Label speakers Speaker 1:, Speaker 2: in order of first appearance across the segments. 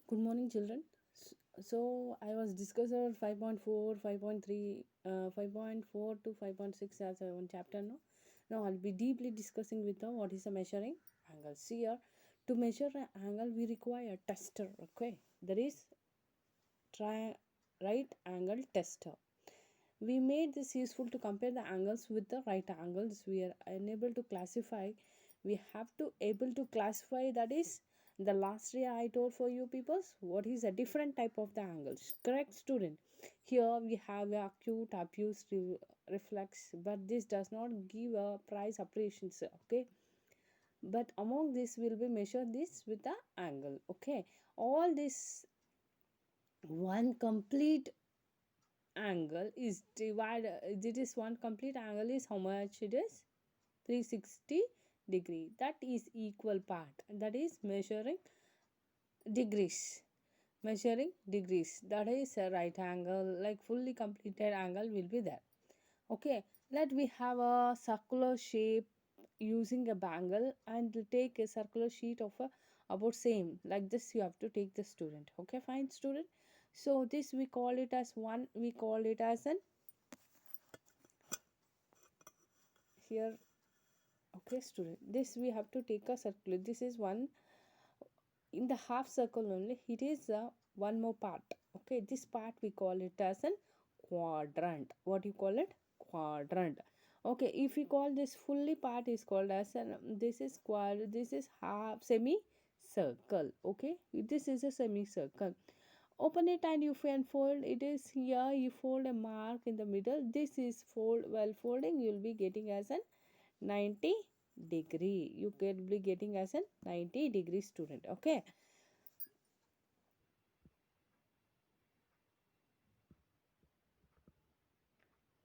Speaker 1: Good morning, children. So I was discussing 5.4, 5.3, 5.4 to 5.6 as one chapter. No, now I'll be deeply discussing with them what is the measuring angle. See here, to measure an angle, we require a tester. Okay, there is right angle tester. We made this useful to compare the angles with the right angles. We are unable to classify. We have to able to classify, that is the last year I told for you peoples what is a different type of the angles. Correct, student? Here we have a acute, obtuse, reflex, but this does not give a price appreciation. Okay, but among this will be measure this with the angle. Okay, all this one complete angle is divided, it is one complete angle is how much it is? 360 degree. That is equal part, that is degrees measuring degrees. That is a right angle, like fully completed angle will be there. Okay, let we have a circular shape using a bangle and take a circular sheet of a about same like this. You have to take the student. Okay, fine, student. So this we call it as one, we call it as an here. Okay, student, this we have to take a circle. This is one in the half circle only. It is one more part. Okay, this part we call it as an quadrant. What you call it? Quadrant. Okay, if we call this fully part is called as an, this is quad, this is half semi circle. Okay, this is a semicircle. Open it and you can fold. It is here, you fold a mark in the middle. This is fold, while folding you will be getting as an 90 degree. You can be getting as a 90 degree, student. Okay,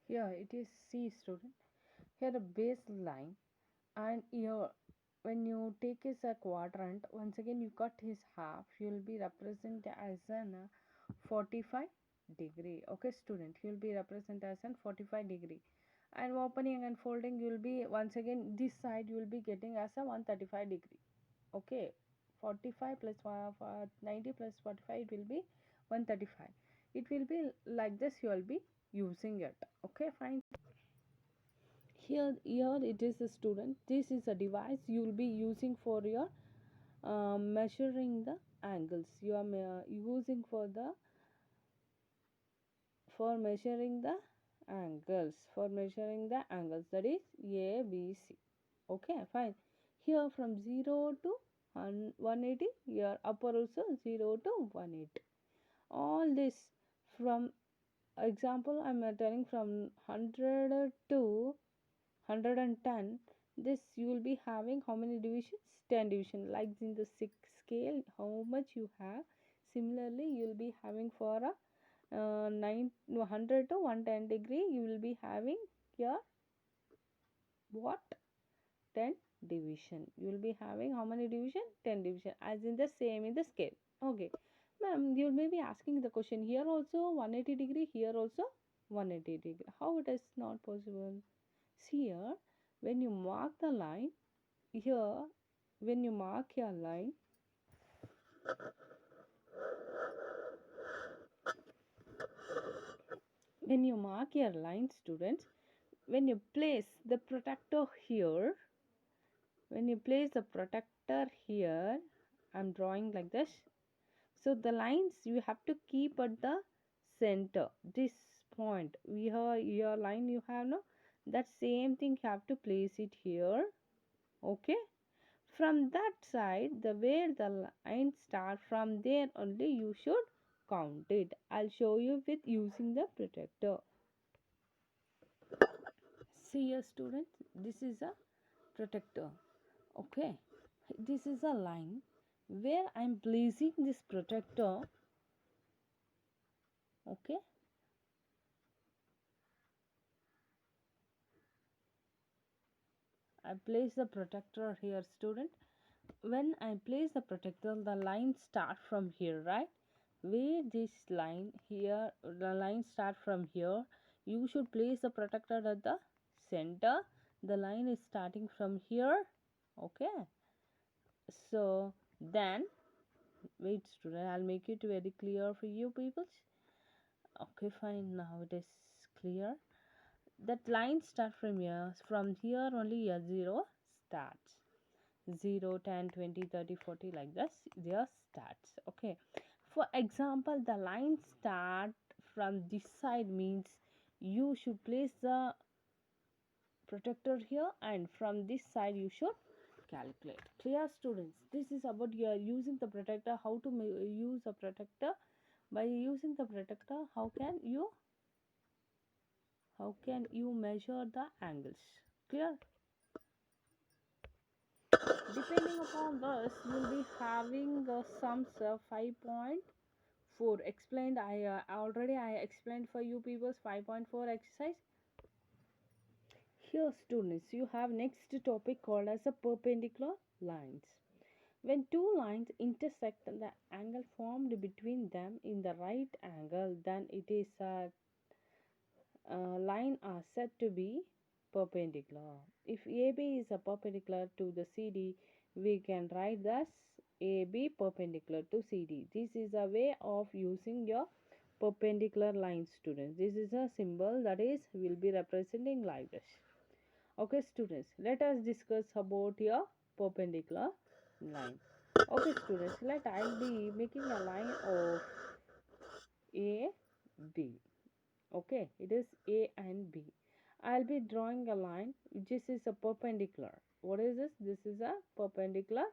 Speaker 1: here it is. C, student, here a baseline, and here when you take his a quadrant, once again you cut his half, you will be represent as an 45 degree. Okay, student, you will be represent as an 45 degree, and opening and folding you will be once again this side you will be getting as a 135 degree. Okay, 45 plus 90 plus 45, it will be 135. It will be like this, you will be using it. Okay, fine. Here it is a student, this is a device you will be using for your measuring the angles. You are using for measuring the angles, that is A B C. Okay, fine. Here from 0 to 180, here upper also 0 to 180. All this from example I am telling from 100 to 110. This you will be having how many divisions? 10 division. Like in the 6 scale, how much you have? Similarly, you will be having for a 100 to 110 degree. You will be having here what? 10 division. You will be having how many division? 10 division, as in the same in the scale. Okay, ma'am, you may be asking the question, here also 180 degree, here also 180 degree. How it is not possible? See here, when you mark the line here, when you mark your line, when you mark your line, students, when you place the protector here, when you place the protector here, I'm drawing like this. So the lines you have to keep at the center. This point, we have your line you have, no, that same thing you have to place it here. Okay, from that side, the where the line start, from there only you should count it. I'll show you with using the protector. See here, student, this is a protector. Okay, this is a line where I'm placing this protector. Okay, I place the protector here, student. When I place the protector, the line start from here, right? Where this line here, the line start from here. You should place the protector at the center. The line is starting from here. Okay. So then Wait, student, I'll make it very clear for you people. Okay, fine. Now it is clear. That line start from here. From here only year 0 starts. 0, 10, 20, 30, 40 like this. There starts. Okay. For example, the line start from this side means you should place the protector here, and from this side you should calculate. Clear, students? This is about you are using the protector. How to use a protector? By using the protector, how can you measure the angles? Clear? Depending upon this, you'll be having sums 5.4 explained. I explained for you people's 5.4 exercise. Here, students, you have next topic called as a perpendicular lines. When two lines intersect, the angle formed between them in the right angle, then it is a line are said to be perpendicular. If AB is a perpendicular to the CD, we can write thus AB perpendicular to CD. This is a way of using your perpendicular line, students. This is a symbol that is will be representing like this. Okay, students, let us discuss about your perpendicular line. Okay, students, I'll be making a line of A, B. Okay, it is A and B. I'll be drawing a line. This is a perpendicular. What is this? This is a perpendicular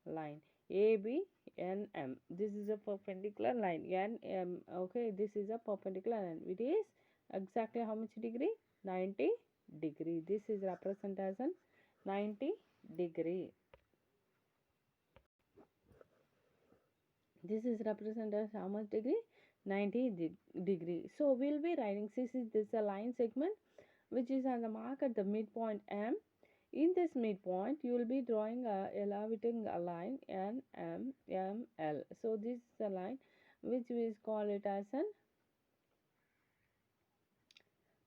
Speaker 1: line. A, B, N, M. This is a perpendicular line. N, M. Okay, this is a perpendicular line. It is exactly how much degree? 90 degree. This is represented as an 90 degree. This is represented as how much degree? 90 degree. So we'll be writing this is a line segment which is on the mark at the midpoint M. In this midpoint, you will be drawing elevating a line N M M L. So this is a line which we call it as an,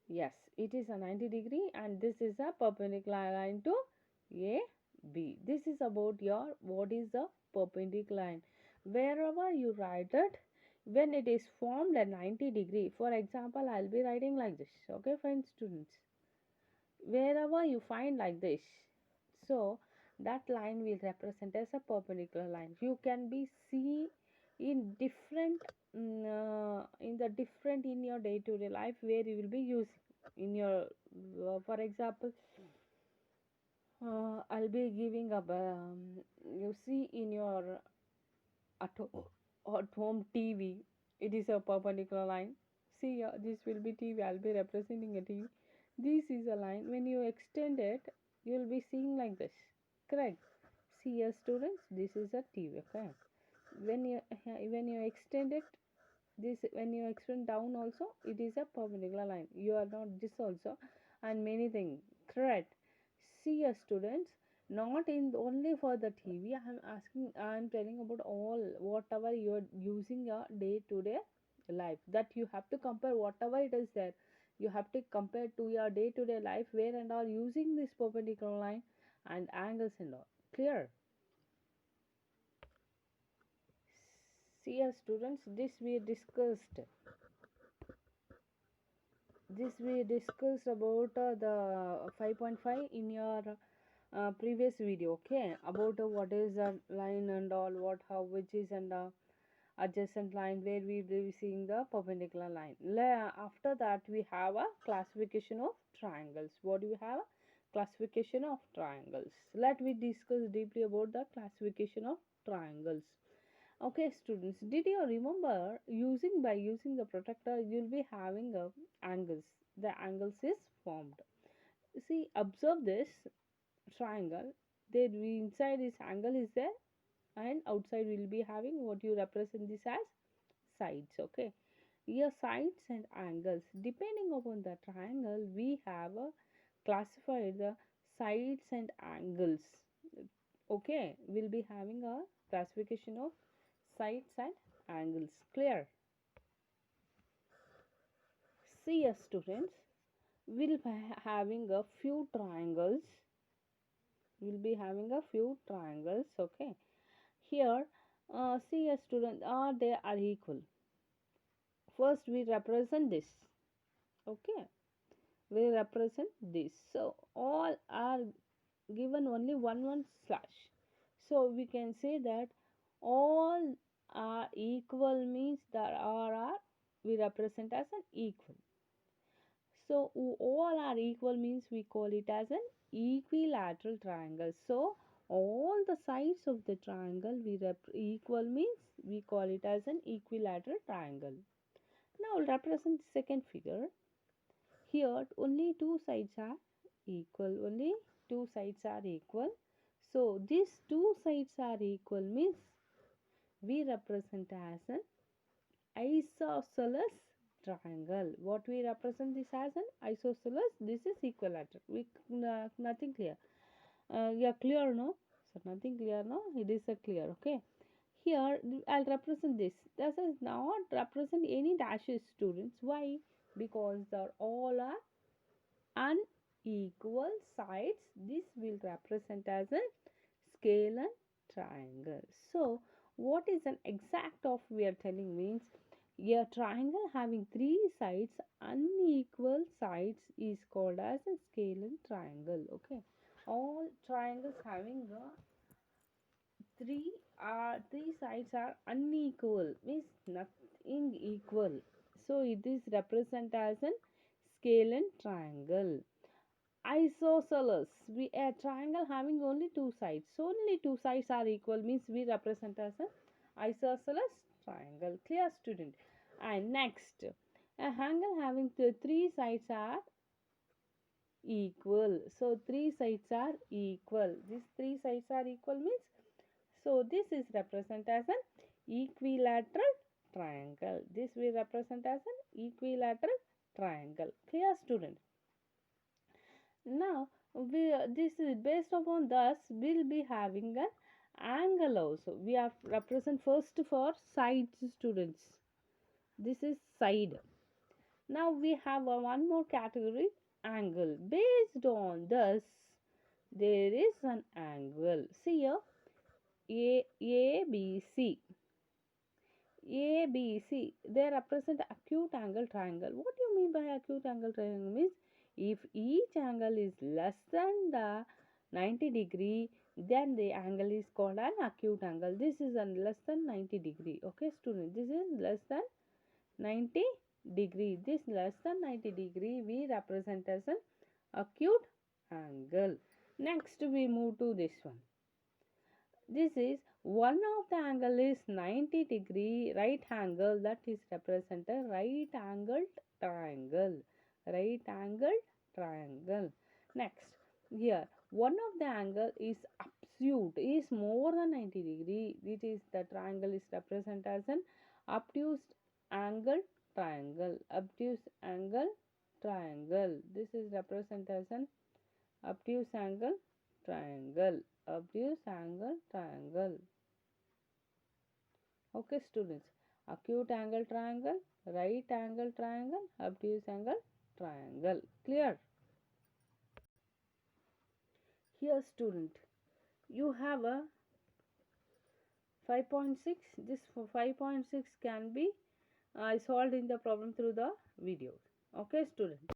Speaker 1: yes, it is a 90 degree, and this is a perpendicular line to A B. This is about your what is the perpendicular line. Wherever you write it, when it is formed at 90 degree, for example, I'll be writing like this. Okay, fine, students. Wherever you find like this, so that line will represent as a perpendicular line. You can be see in different in the different in your day-to-day life where you will be using in your for example, I'll be giving up you see in your at, at home TV, it is a perpendicular line. See, this will be TV. I'll be representing a TV. This is a line. When you extend it, you will be seeing like this. Correct. See here, students. This is a TV. Okay. When you extend it, this when you extend down also, it is a perpendicular line. You are not this also, and many things. Correct. See here, students, not in only for the TV. I'm telling about all whatever you're using your day to day life, that you have to compare whatever it is there. You have to compare to your day to day life where and are using this perpendicular line and angles and all. Clear? See here, students, this we discussed about the 5.5 in your previous video. Okay, about what is a line and all, what how which is and adjacent line where we will be seeing the perpendicular line. After that we have a classification of triangles. What do we have? Classification of triangles. Let me discuss deeply about the classification of triangles. Okay, students, did you remember by using the protector you'll be having angles. The angles is formed. See, observe this triangle. There inside this angle is there, and outside we'll be having what you represent this as sides. Okay, here sides and angles. Depending upon the triangle, we have classified the sides and angles. Okay, we'll be having a classification of sides and angles. Clear? See, students, we'll be having a few triangles. Okay, here See a student, are they are equal. First we represent this. Okay, we represent this. So all are given only one slash. So we can say that all are equal means that are we represent as an equal. So all are equal means we call it as an equilateral triangle. So all the sides of the triangle we equal means we call it as an equilateral triangle. Now represent the second figure. Here only two sides are equal. Only two sides are equal. So these two sides are equal means we represent as an isosceles triangle. What we represent this as an isosceles? This is equilateral. We nothing clear. Yeah, clear no? So nothing clear no? It is a clear. Okay. Here I'll represent this. This is not represent any dashes, students. Why? Because they're all are unequal sides. This will represent as a scale and triangle. So what is an exact of we are telling means a triangle having three sides, unequal sides is called as a scale and triangle. Okay, all triangles having three sides are unequal means nothing equal. So it is represent as a scale and triangle. Isosceles, we a triangle having only two sides. So only two sides are equal means we represent as an isosceles triangle. Clear, student? And next, a triangle having three sides are equal. So three sides are equal. These three sides are equal means so this is represent as an equilateral triangle. This we represent as an equilateral triangle. Clear, student? Now this is based upon thus we'll be having an angle also. We have represent first for sides, students. This is side. Now we have one more category, angle. Based on this there is an angle. See here, ABC. ABC, they represent acute angle triangle. What do you mean by acute angle triangle? Means if each angle is less than the 90 degree, then the angle is called an acute angle. This is a less than 90 degree. Okay, student, this is less than 90 degree. This less than 90 degree we represent as an acute angle. Next we move to this one. This is one of the angle is 90 degree right angle, that is represented right angled triangle. Right angled triangle. Next, here one of the angle is obtuse, is more than 90 degree. It is the triangle is represented as an obtuse angle triangle. Obtuse angle triangle. This is represented as an obtuse angle triangle. Obtuse angle triangle. Okay, students. Acute angle triangle, right angle triangle, obtuse angle triangle. Clear? Here, student, you have a 5.6. This 5.6 can be solved in the problem through the video. Okay, student.